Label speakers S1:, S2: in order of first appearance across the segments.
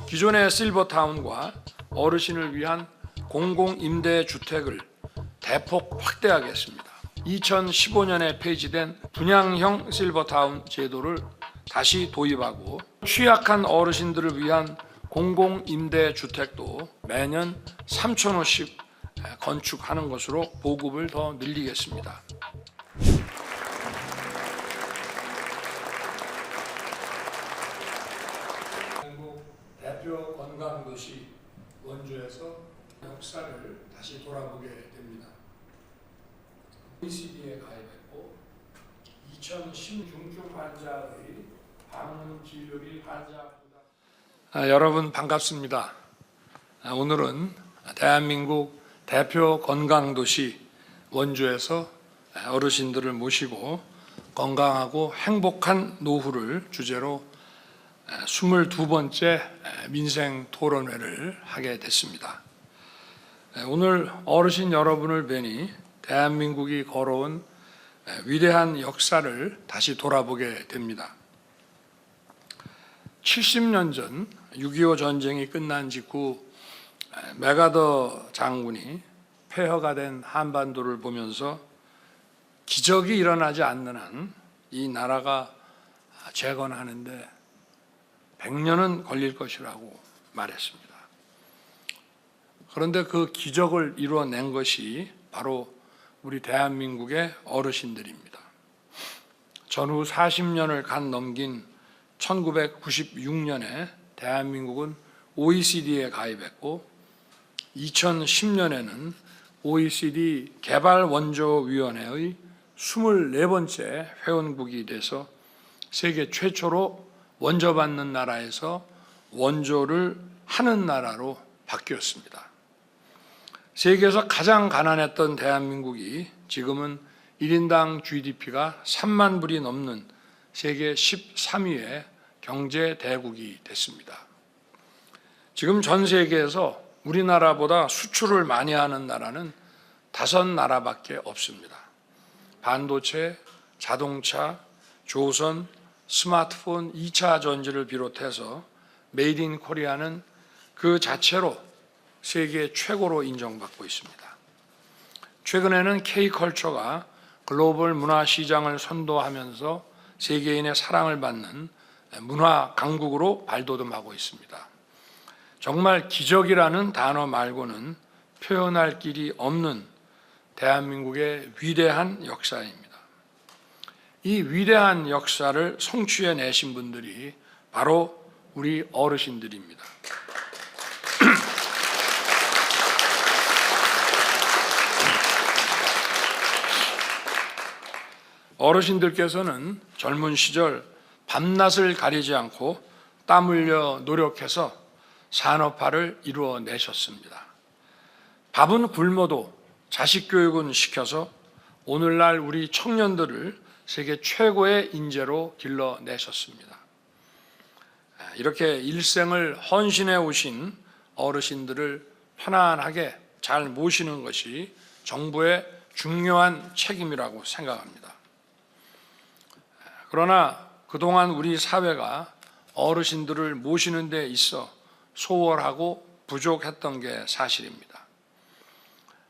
S1: 기존의 실버타운과 어르신을 위한 공공임대주택을 대폭 확대하겠습니다. 2015년에 폐지된 분양형 실버타운 제도를 다시 도입하고 취약한 어르신들을 위한 공공임대주택도 매년 3,000호씩 건축하는 것으로 보급을 더 늘리겠습니다. 한국 대표 관광도시 원주에서 역사를 다시 돌아보게 됩니다. OECD에 가입했고 2010 중증 환자의 방문 진료비 환자 부담. 여러분 반갑습니다. 오늘은 대한민국 대표 건강도시 원주에서 어르신들을 모시고 건강하고 행복한 노후를 주제로 22번째 민생 토론회를 하게 됐습니다. 오늘 어르신 여러분을 뵈니 대한민국이 걸어온 위대한 역사를 다시 돌아보게 됩니다. 70년 전 6.25 전쟁이 끝난 직후 맥아더 장군이 폐허가 된 한반도를 보면서 기적이 일어나지 않는 한 이 나라가 재건하는데 100년은 걸릴 것이라고 말했습니다. 그런데 그 기적을 이루어낸 것이 바로 우리 대한민국의 어르신들입니다. 전후 40년을 간 넘긴 1996년에 대한민국은 OECD에 가입했고 2010년에는 OECD 개발원조위원회의 24번째 회원국이 돼서 세계 최초로 원조받는 나라에서 원조를 하는 나라로 바뀌었습니다. 세계에서 가장 가난했던 대한민국이 지금은 1인당 GDP가 3만 불이 넘는 세계 13위의 경제 대국이 됐습니다. 지금 전 세계에서 우리나라보다 수출을 많이 하는 나라는 5나라밖에 없습니다. 반도체, 자동차, 조선, 스마트폰, 2차 전지를 비롯해서 메이드 인 코리아는 그 자체로 세계 최고로 인정받고 있습니다. 최근에는 K컬처가 글로벌 문화 시장을 선도하면서 세계인의 사랑을 받는 문화 강국으로 발돋움하고 있습니다. 정말 기적이라는 단어 말고는 표현할 길이 없는 대한민국의 위대한 역사입니다. 이 위대한 역사를 성취해내신 분들이 바로 우리 어르신들입니다. 어르신들께서는 젊은 시절 밤낮을 가리지 않고 땀 흘려 노력해서 산업화를 이루어내셨습니다. 밥은 굶어도 자식 교육은 시켜서 오늘날 우리 청년들을 세계 최고의 인재로 길러내셨습니다. 이렇게 일생을 헌신해 오신 어르신들을 편안하게 잘 모시는 것이 정부의 중요한 책임이라고 생각합니다. 그러나 그동안 우리 사회가 어르신들을 모시는 데 있어 소홀하고 부족했던 게 사실입니다.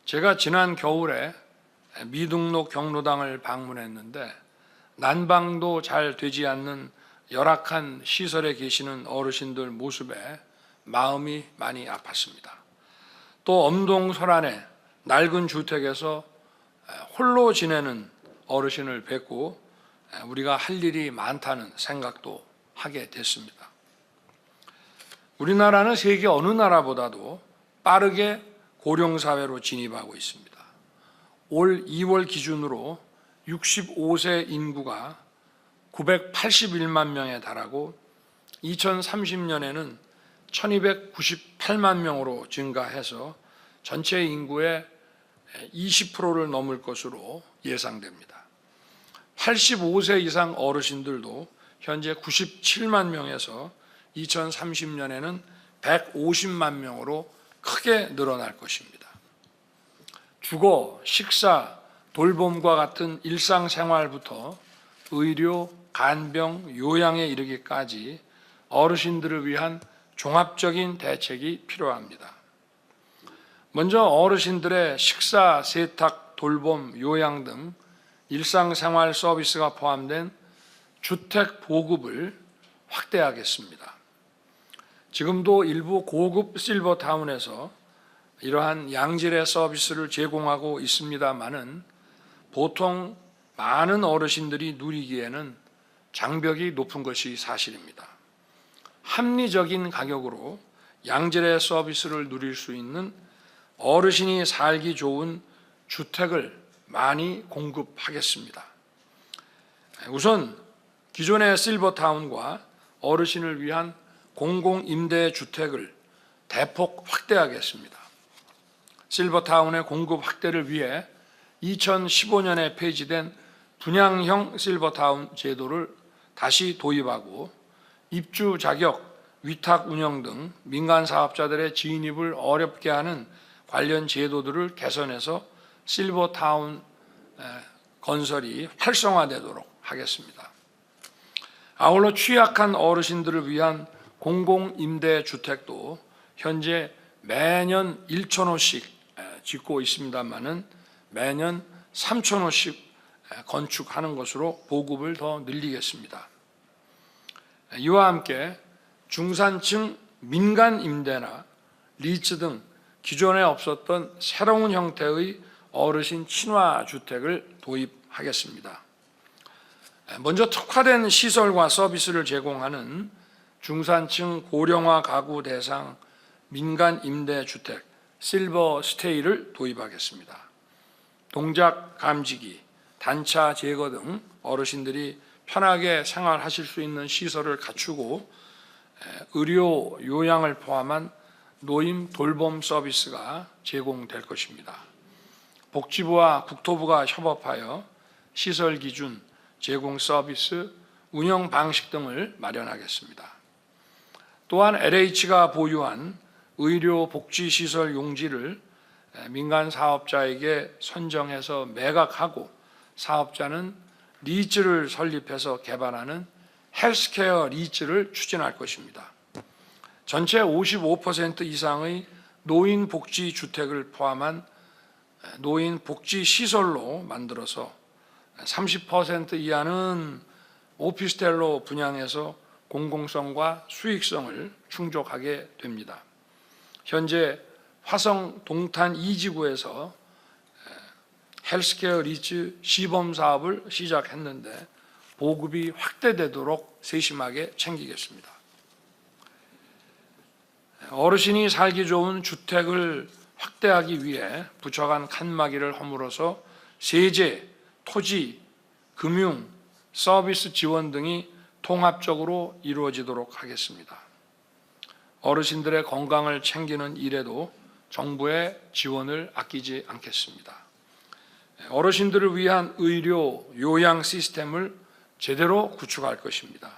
S1: 제가 지난 겨울에 미등록 경로당을 방문했는데 난방도 잘 되지 않는 열악한 시설에 계시는 어르신들 모습에 마음이 많이 아팠습니다. 또 엄동설안의 낡은 주택에서 홀로 지내는 어르신을 뵙고 우리가 할 일이 많다는 생각도 하게 됐습니다. 우리나라는 세계 어느 나라보다도 빠르게 고령사회로 진입하고 있습니다. 올 2월 기준으로 65세 인구가 981만 명에 달하고 2030년에는 1298만 명으로 증가해서 전체 인구의 20%를 넘을 것으로 예상됩니다. 85세 이상 어르신들도 현재 97만 명에서 2030년에는 150만 명으로 크게 늘어날 것입니다. 주거, 식사, 돌봄과 같은 일상생활부터 의료, 간병, 요양에 이르기까지 어르신들을 위한 종합적인 대책이 필요합니다. 먼저 어르신들의 식사, 세탁, 돌봄, 요양 등 일상생활 서비스가 포함된 주택 보급을 확대하겠습니다. 지금도 일부 고급 실버타운에서 이러한 양질의 서비스를 제공하고 있습니다마는 보통 많은 어르신들이 누리기에는 장벽이 높은 것이 사실입니다. 합리적인 가격으로 양질의 서비스를 누릴 수 있는 어르신이 살기 좋은 주택을 많이 공급하겠습니다. 우선 기존의 실버타운과 어르신을 위한 공공임대주택을 대폭 확대하겠습니다. 실버타운의 공급 확대를 위해 2015년에 폐지된 분양형 실버타운 제도를 다시 도입하고 입주 자격, 위탁 운영 등 민간 사업자들의 진입을 어렵게 하는 관련 제도들을 개선해서 실버타운 건설이 활성화되도록 하겠습니다. 아울러 취약한 어르신들을 위한 공공임대주택도 현재 매년 1,000호씩 짓고 있습니다마는 매년 3,000호씩 건축하는 것으로 보급을 더 늘리겠습니다. 이와 함께 중산층 민간 임대나 리츠 등 기존에 없었던 새로운 형태의 어르신 친화 주택을 도입하겠습니다. 먼저 특화된 시설과 서비스를 제공하는 중산층 고령화 가구 대상 민간 임대 주택 실버 스테이를 도입하겠습니다. 동작 감지기, 단차 제거 등 어르신들이 편하게 생활하실 수 있는 시설을 갖추고 의료 요양을 포함한 노인 돌봄 서비스가 제공될 것입니다. 복지부와 국토부가 협업하여 시설 기준, 제공 서비스, 운영 방식 등을 마련하겠습니다. 또한 LH가 보유한 의료 복지 시설 용지를 민간 사업자에게 선정해서 매각하고 사업자는 리츠를 설립해서 개발하는 헬스케어 리츠를 추진할 것입니다. 전체 55% 이상의 노인 복지 주택을 포함한 노인 복지 시설로 만들어서 30% 이하는 오피스텔로 분양해서 공공성과 수익성을 충족하게 됩니다. 현재 화성 동탄 2지구에서 헬스케어 리츠 시범 사업을 시작했는데 보급이 확대되도록 세심하게 챙기겠습니다. 어르신이 살기 좋은 주택을 확대하기 위해 부처간 칸막이를 허물어서 세제, 토지, 금융, 서비스 지원 등이 통합적으로 이루어지도록 하겠습니다. 어르신들의 건강을 챙기는 일에도 정부의 지원을 아끼지 않겠습니다. 어르신들을 위한 의료, 요양 시스템을 제대로 구축할 것입니다.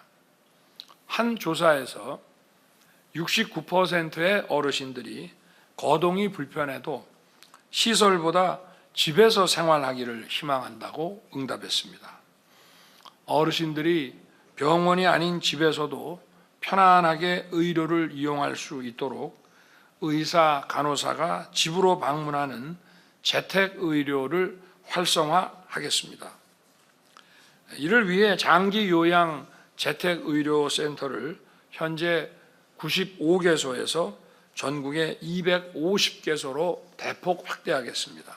S1: 한 조사에서 69%의 어르신들이 거동이 불편해도 시설보다 집에서 생활하기를 희망한다고 응답했습니다. 어르신들이 병원이 아닌 집에서도 편안하게 의료를 이용할 수 있도록 의사, 간호사가 집으로 방문하는 재택의료를 활성화하겠습니다. 이를 위해 장기요양 재택의료센터를 현재 95개소에서 전국에 250개소로 대폭 확대하겠습니다.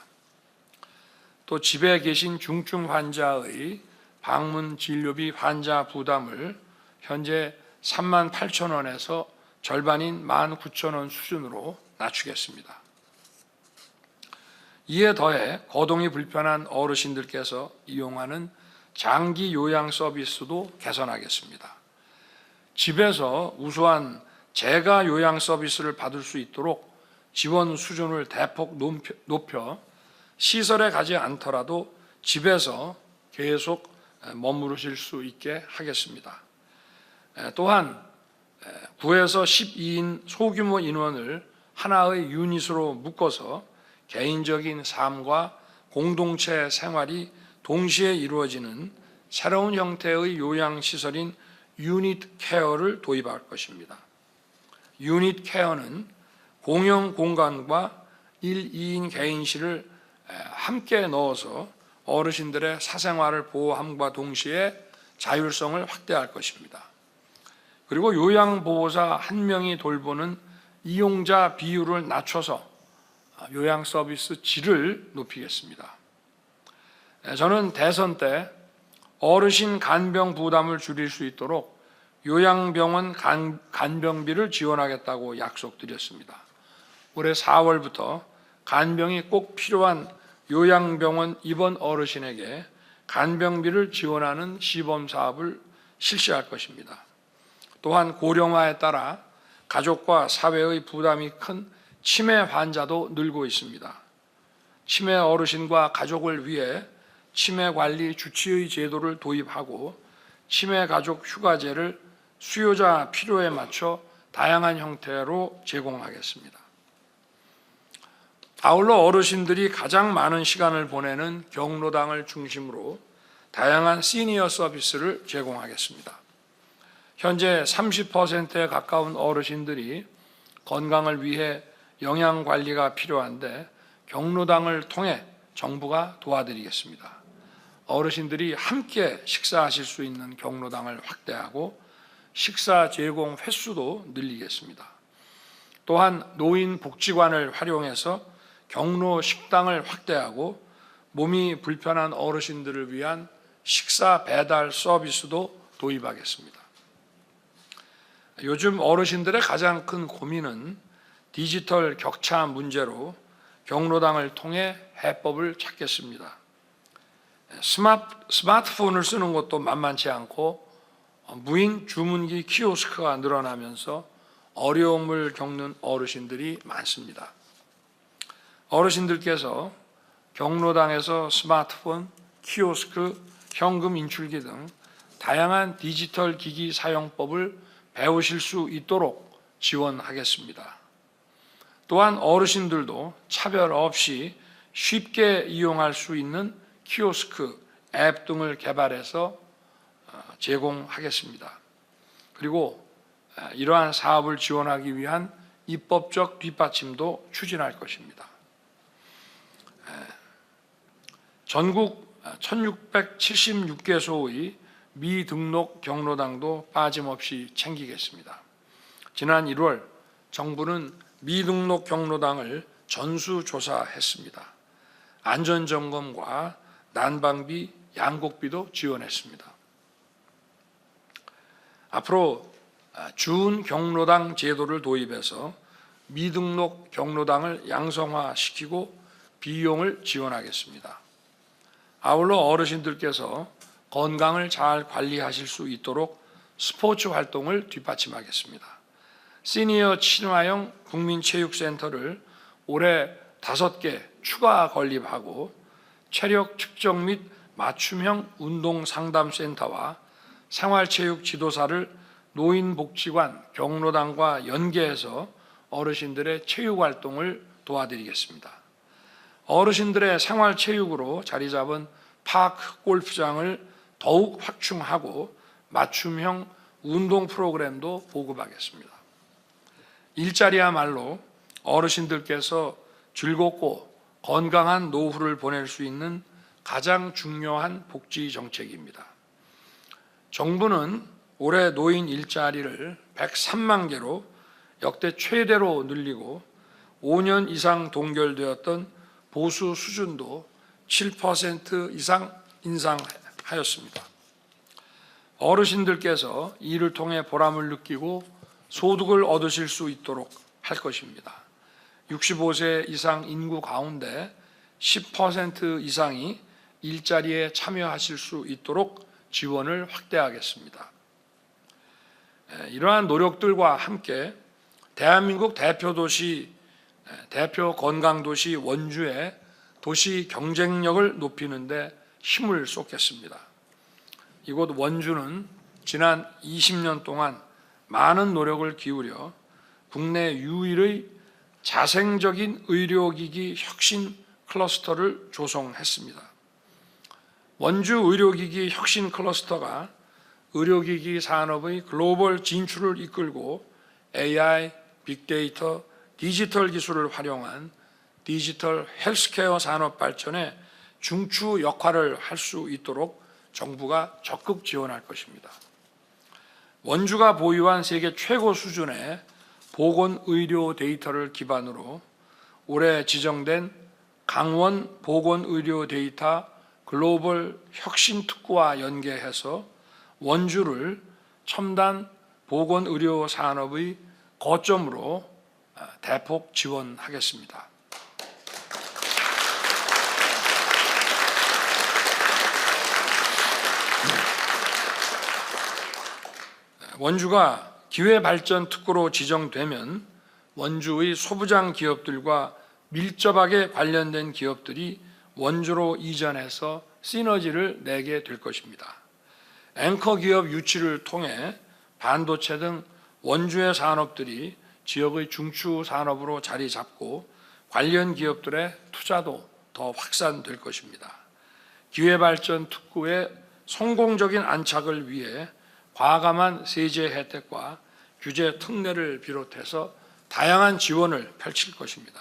S1: 또 집에 계신 중증 환자의 방문 진료비 환자 부담을 현재 38,000원에서 절반인 19,000원 수준으로 낮추겠습니다. 이에 더해 거동이 불편한 어르신들께서 이용하는 장기 요양 서비스도 개선하겠습니다. 집에서 우수한 재가 요양 서비스를 받을 수 있도록 지원 수준을 대폭 높여 시설에 가지 않더라도 집에서 계속 머무르실 수 있게 하겠습니다. 또한 9에서 12인 소규모 인원을 하나의 유닛으로 묶어서 개인적인 삶과 공동체 생활이 동시에 이루어지는 새로운 형태의 요양시설인 유닛 케어를 도입할 것입니다. 유닛 케어는 공용 공간과 1, 2인 개인실을 함께 넣어서 어르신들의 사생활을 보호함과 동시에 자율성을 확대할 것입니다. 그리고 요양보호사 1명이 돌보는 이용자 비율을 낮춰서 요양 서비스 질을 높이겠습니다. 저는 대선 때 어르신 간병 부담을 줄일 수 있도록 요양병원 간병비를 지원하겠다고 약속드렸습니다. 올해 4월부터 간병이 꼭 필요한 요양병원 입원 어르신에게 간병비를 지원하는 시범 사업을 실시할 것입니다. 또한 고령화에 따라 가족과 사회의 부담이 큰 치매 환자도 늘고 있습니다. 치매 어르신과 가족을 위해 치매 관리 주치의 제도를 도입하고 치매 가족 휴가제를 수요자 필요에 맞춰 다양한 형태로 제공하겠습니다. 아울러 어르신들이 가장 많은 시간을 보내는 경로당을 중심으로 다양한 시니어 서비스를 제공하겠습니다. 현재 30%에 가까운 어르신들이 건강을 위해 영양관리가 필요한데 경로당을 통해 정부가 도와드리겠습니다. 어르신들이 함께 식사하실 수 있는 경로당을 확대하고 식사 제공 횟수도 늘리겠습니다. 또한 노인복지관을 활용해서 경로 식당을 확대하고 몸이 불편한 어르신들을 위한 식사 배달 서비스도 도입하겠습니다. 요즘 어르신들의 가장 큰 고민은 디지털 격차 문제로 경로당을 통해 해법을 찾겠습니다. 스마트폰을 쓰는 것도 만만치 않고 무인 주문기 키오스크가 늘어나면서 어려움을 겪는 어르신들이 많습니다. 어르신들께서 경로당에서 스마트폰, 키오스크, 현금 인출기 등 다양한 디지털 기기 사용법을 배우실 수 있도록 지원하겠습니다. 또한 어르신들도 차별 없이 쉽게 이용할 수 있는 키오스크, 앱 등을 개발해서 제공하겠습니다. 그리고 이러한 사업을 지원하기 위한 입법적 뒷받침도 추진할 것입니다. 전국 1676개소의 미등록 경로당도 빠짐없이 챙기겠습니다. 지난 1월 정부는 미등록 경로당을 전수조사했습니다. 안전점검과 난방비, 양곡비도 지원했습니다. 앞으로 준 경로당 제도를 도입해서 미등록 경로당을 양성화시키고 비용을 지원하겠습니다. 아울러 어르신들께서 건강을 잘 관리하실 수 있도록 스포츠 활동을 뒷받침하겠습니다. 시니어 친화형 국민체육센터를 올해 5개 추가 건립하고 체력 측정 및 맞춤형 운동상담센터와 생활체육 지도사를 노인복지관, 경로당과 연계해서 어르신들의 체육활동을 도와드리겠습니다. 어르신들의 생활체육으로 자리 잡은 파크 골프장을 더욱 확충하고 맞춤형 운동 프로그램도 보급하겠습니다. 일자리야말로 어르신들께서 즐겁고 건강한 노후를 보낼 수 있는 가장 중요한 복지 정책입니다. 정부는 올해 노인 일자리를 103만 개로 역대 최대로 늘리고 5년 이상 동결되었던 보수 수준도 7% 이상 인상하였습니다. 어르신들께서 이를 통해 보람을 느끼고 소득을 얻으실 수 있도록 할 것입니다. 65세 이상 인구 가운데 10% 이상이 일자리에 참여하실 수 있도록 지원을 확대하겠습니다. 이러한 노력들과 함께 대한민국 대표 건강도시 원주의 도시 경쟁력을 높이는 데 힘을 쏟겠습니다. 이곳 원주는 지난 20년 동안 많은 노력을 기울여 국내 유일의 자생적인 의료기기 혁신 클러스터를 조성했습니다. 원주 의료기기 혁신 클러스터가 의료기기 산업의 글로벌 진출을 이끌고 AI, 빅데이터, 디지털 기술을 활용한 디지털 헬스케어 산업 발전에 중추 역할을 할 수 있도록 정부가 적극 지원할 것입니다. 원주가 보유한 세계 최고 수준의 보건의료 데이터를 기반으로 올해 지정된 강원 보건의료 데이터 글로벌 혁신특구와 연계해서 원주를 첨단 보건의료 산업의 거점으로 대폭 지원하겠습니다. 원주가 기회발전특구로 지정되면 원주의 소부장 기업들과 밀접하게 관련된 기업들이 원주로 이전해서 시너지를 내게 될 것입니다. 앵커 기업 유치를 통해 반도체 등 원주의 산업들이 지역의 중추 산업으로 자리 잡고 관련 기업들의 투자도 더 확산될 것입니다. 기회발전 특구의 성공적인 안착을 위해 과감한 세제 혜택과 규제 특례를 비롯해서 다양한 지원을 펼칠 것입니다.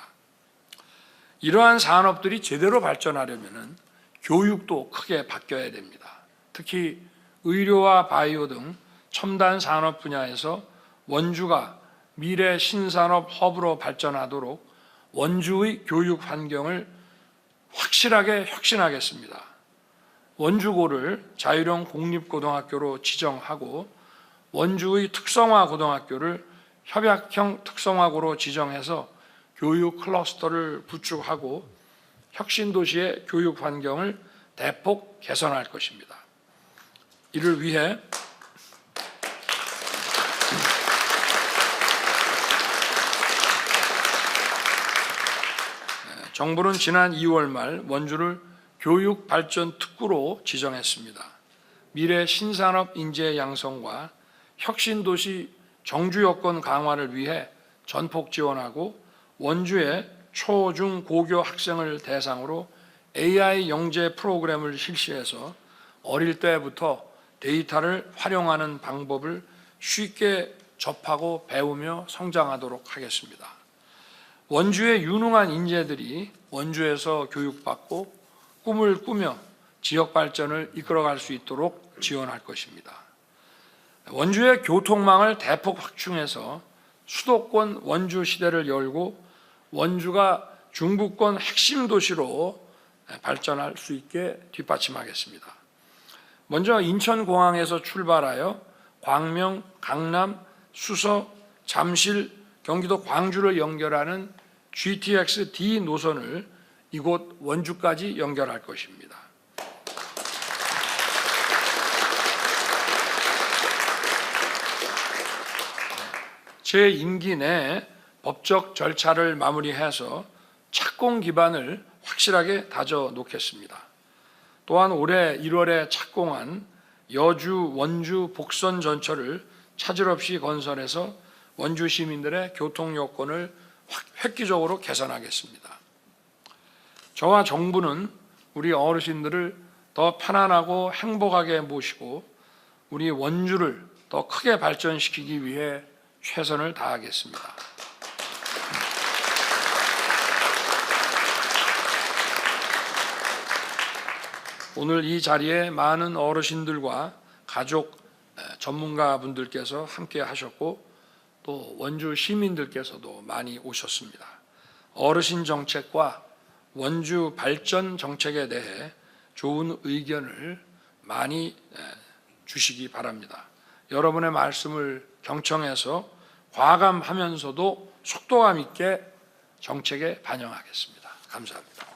S1: 이러한 산업들이 제대로 발전하려면 교육도 크게 바뀌어야 됩니다. 특히 의료와 바이오 등 첨단 산업 분야에서 원주가 미래 신산업 허브로 발전하도록 원주의 교육 환경을 확실하게 혁신하겠습니다. 원주고를 자율형 공립고등학교로 지정하고 원주의 특성화 고등학교를 협약형 특성화고로 지정해서 교육 클러스터를 구축하고 혁신도시의 교육 환경을 대폭 개선할 것입니다. 이를 위해 정부는 지난 2월 말 원주를 교육발전특구로 지정했습니다. 미래 신산업 인재 양성과 혁신도시 정주 여건 강화를 위해 전폭 지원하고 원주의 초, 중, 고교 학생을 대상으로 AI 영재 프로그램을 실시해서 어릴 때부터 데이터를 활용하는 방법을 쉽게 접하고 배우며 성장하도록 하겠습니다. 원주의 유능한 인재들이 원주에서 교육받고 꿈을 꾸며 지역 발전을 이끌어갈 수 있도록 지원할 것입니다. 원주의 교통망을 대폭 확충해서 수도권 원주 시대를 열고 원주가 중부권 핵심 도시로 발전할 수 있게 뒷받침하겠습니다. 먼저 인천공항에서 출발하여 광명, 강남, 수서, 잠실, 경기도 광주를 연결하는 GTX-D 노선을 이곳 원주까지 연결할 것입니다. 제 임기 내에 법적 절차를 마무리해서 착공 기반을 확실하게 다져 놓겠습니다. 또한 올해 1월에 착공한 여주, 원주, 복선 전철을 차질 없이 건설해서 원주 시민들의 교통 여건을 획기적으로 개선하겠습니다. 저와 정부는 우리 어르신들을 더 편안하고 행복하게 모시고 우리 원주를 더 크게 발전시키기 위해 최선을 다하겠습니다. 오늘 이 자리에 많은 어르신들과 가족, 전문가분들께서 함께 하셨고 또 원주 시민들께서도 많이 오셨습니다. 어르신 정책과 원주 발전 정책에 대해 좋은 의견을 많이 주시기 바랍니다. 여러분의 말씀을 경청해서 과감하면서도 속도감 있게 정책에 반영하겠습니다. 감사합니다.